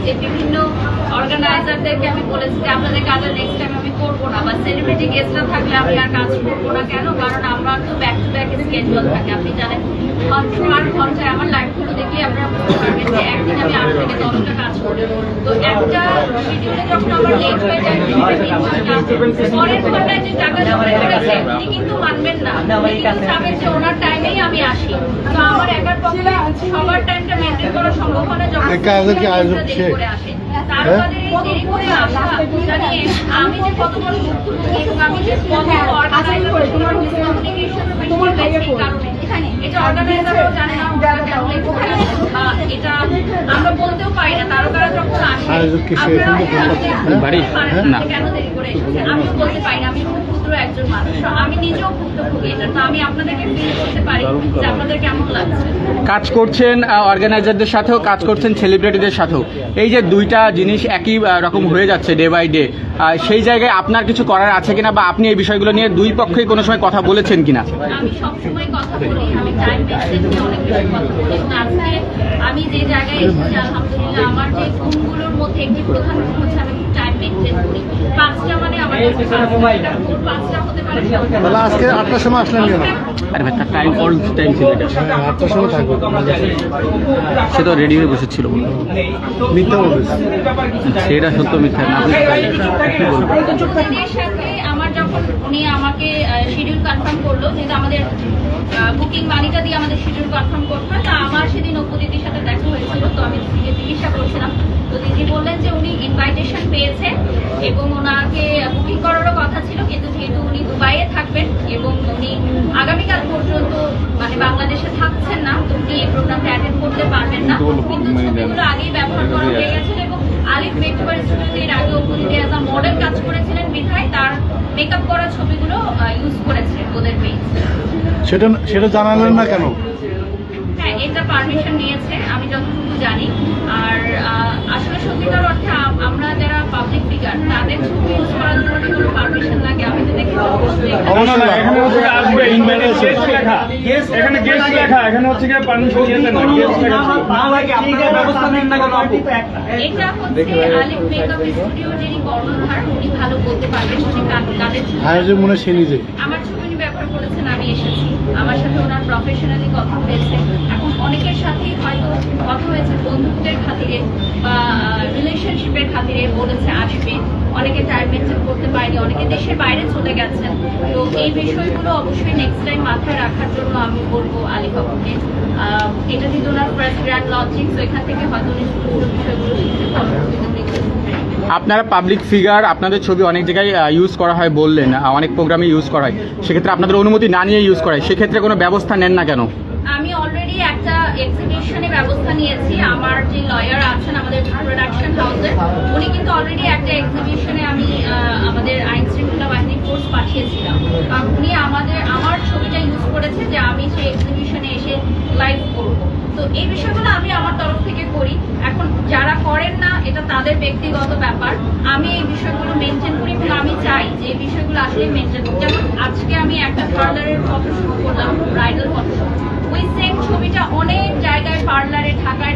যে বিভিন্ন অর্গানাইজারদেরকে আমি বলেছি যে আপনাদের কাজে নেক্সট টাইম আমি করবো না, বা সেলিব্রিটি গেস্টরা থাকলে আমি আর কাজ করবো না। কেন? কারণ আমার তো ব্যাক টু ব্যাক স্কেডিউল থাকে, আপনি জানেন 8 ঘন্টায় আমার লাইফগুলো দেখলে আপনারা বুঝতে পারবেন যে একদিন আমি 8 থেকে 10টা কাজ করি। তো একটা শিডিউলে যখন আমার লেট হয়ে যায়, পরের ঘন্টায় যে টাকা জমা করেছে উনি কিন্তু মানবেন না, উনি কিন্তু চাবেন যে ওনার টাইমেই আমি আসি। তো আমার একার পক্ষে সবার টাইমটা মেনটেন করা সম্ভব হয় না যখন দেরি করে আসে। তার বাদে এই দেরি করে আসা জানিয়ে আমি যে কত বড় ভুক্তভোগী এবং আমি যে কত অর্গানাইজার কমিউনিকেশন কারণে এটা অর্গানাইজারও জানে না এটা আমরা বলতেও পারি না। তারকারা যখন আসে কেন দেরি করে এসেছে আমি বলতে পারি না, আমি ক্ষুদ্র একজন মানুষ, আমি নিজেও ভুক্তভোগী এটা। তো আমি আপনাদেরকে ফিল করতে পারি যে আপনাদের কেমন লাগছে। কাজ করছেন অর্গানাইজারদের সাথেও, কাজ করছেন সেলিব্রিটিদের সাথেও, এই যে দুইটা জিনিস একই রকম হয়ে যাচ্ছে ডে বাই ডে, সেই জায়গায় আপনার কিছু করার আছে কিনা, বা আপনি এই বিষয়গুলো নিয়ে দুই পক্ষেই কোনো সময় কথা বলেছেন কিনা? আমি সবসময় কথা বলি, আমি টাইম মেনটেন নিয়ে অনেক বেশি কথা বলি। আজকে আমি যে জায়গায় এসেছি আলহামদুলিল্লাহ আমার যে গুণগুলোর মধ্যে একটি প্রধান গুণ হচ্ছে আমি টাইম মেনটেন করি। 5টা মানে আমার কাছে 5টা হতে পারে। আজকে 8টার সময় আসলেন কেন? আরে ভাই, তার টাইম অল টাইম ছিল এটা। 8টার সময় থাকবো, সে তো রেডি হয়ে বসেছিল। মিথ্যা বলতেছে, সেটা সত্য মিথ্যা না, আপনি কি বলবেন? এর সাথে আমার যখন উনি আমাকে শিডিউল কনফার্ম করলো, যেহেতু আমাদের বুকিং মানিটা দিয়ে আমাদের শিডিউল কনফার্ম করতে হয়, তা আমার সেদিন অপু দিদির সাথে দেখা হয়েছিল। তো আমি দিদিকে জিজ্ঞাসা করছিলাম, তো দিদি বললেন যে উনি ইনভাইটেশন পেয়েছে এবং ওনাকে বুকিং করারও কথা ছিল, কিন্তু যেহেতু উনি দুবাইয়ে থাকবেন এবং উনি আগামীকাল পর্যন্ত মানে বাংলাদেশে থাকছেন না, তো উনি এই প্রোগ্রামটা অ্যাটেন্ড করতে পারবেন না। কিন্তু ছবিগুলো আগেই ব্যবহার করা হয়ে গেছে এবং আলিফ মেকওভার স্টুডিওতে এর আগে অপু দিদি অ্যাজ আ মডেল কাজ করেছিলেন বিধায় তার মেকআপ করা ছবিগুলো ইউজ করেছে ওদের পেজ। সেটা জানালেন না কেন? হ্যাঁ, এটা পারমিশন নিয়েছে আমি যতটুকু জানি। আর আসলে সত্যিকার অর্থে আমরা যারা পাবলিক ফিগার তাদের ছবি ইউজ করার জন্য কোনো পারমিশন লাগে আমি তো দেখি এটা হচ্ছে আলিফ মেকআপ স্টুডিওর যিনি কর্ণধার উনি ভালো বলতে পারবেন উনি কাদের মনে সে নিজে আমার ছবি উনি ব্যবহার করেছেন, আমি এসেছি, আমার সাথে ওনার প্রফেশনালি কথা হয়েছে। এখন অনেকের সাথেই হয়তো কথা হয়েছে বন্ধুত্বের খাতিরে বা রিলেশনশিপের খাতিরে, বলেছে আসবে, অনেকে টাইম মেনটেন করতে পারেনি, অনেকে দেশের বাইরে চলে গেছেন। তো এই বিষয়গুলো অবশ্যই নেক্সট টাইম মাথায় রাখার জন্য আমি বলবো আলিফ আপুকে, এটা যদি ওনার ফার্স্ট গ্র্যান্ড লঞ্চিং, তো এখান থেকে হয়তো উনি বিষয়গুলো শিখতে পরবর্তীতে উনি আপনারা পাবলিক ফিগার, আপনাদের ছবি অনেক জায়গায় ইউজ করা হয় বললেন, অনেক প্রোগ্রামে ইউজ করা হয়, সেক্ষেত্রে আপনাদের অনুমতি না নিয়ে ইউজ করা হয়, সেক্ষেত্রে কোনো ব্যবস্থা নেন না কেন? আমি অলরেডি একটা এক্সিবিশনে ব্যবস্থা নিয়েছি। আমার যে লয়ার আছেন আমাদের প্রোডাকশন হাউসের, উনি কিন্তু অলরেডি একটা এক্সিবিশনে আমি আমাদের আইন শৃঙ্খলা বাহিনী ফোর্স পাঠিয়েছিলাম, কারণ উনি আমার ছবিটা ইউজ করেছে যে আমি সেই এক্সিবিশনে এসে লাইভ করব। তো এই বিষয়গুলো আমি আমার তরফ থেকে করি। এখন যারা করেন না এটা তাদের ব্যক্তিগত ব্যাপার, আমি এই বিষয়গুলো মেনটেন করি এবং আমি চাই যে এই বিষয়গুলো আসলে মেনটেন করি। যেমন আজকে আমি একটা পার্লারের ফটোশুট করলাম, ব্রাইডাল ফটোশুট, ওই সেম ছবিটা অনেক জায়গায় পার্লারে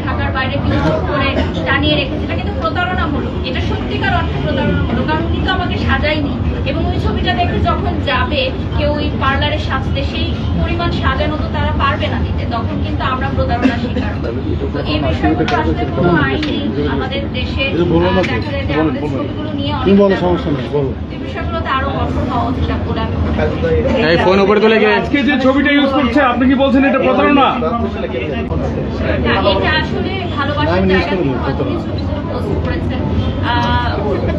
ঢাকার বাইরে বিদ্যুৎ করে টানিয়ে রেখেছে। এটা কিন্তু প্রতারণামূলক, এটা সত্যিকার অর্থে প্রতারণামূলক, কারণ উনি তো আমাকে সাজায়নি এবং ওই ছবিটা দেখে যখন যাবে কেউ ওই পার্লারে সাজতে, সেই পরিমাণ সাজানো তো তারা পারবে না দিতে, তখন কিন্তু আমরা প্রতারণার শিকার হই। তো এই বিষয়গুলো আসলে কোনো আইন নেই আমাদের দেশে, দেখা যায় যে আমাদের ছবিগুলো নিয়ে অনেক এই বিষয়গুলোতে আরো কঠোর হওয়া উচিত বলে আমি মনে করি। ফোন উপরে তুলে গিয়ে আজকে যে ছবিটা ইউজ করছে আপনি কি বলছেন এটা প্রতারণা? এটা আসলে ভালোবাসার জায়গা থেকে হয়তো ছবিগুলো পোস্ট করেছেন।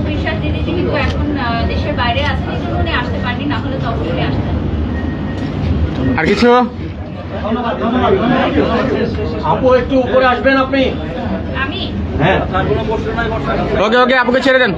বিশ্বাস দিদি কিন্তু এখন দেশের বাইরে আছেন, এই জন্য উনি আসতে পারেনি, না হলে তো অবশ্যই আসতেন। আর কিছু? আপু একটু উপরে আসবেন আপনি? আমি ওকে আপুকে ছেড়ে দেন।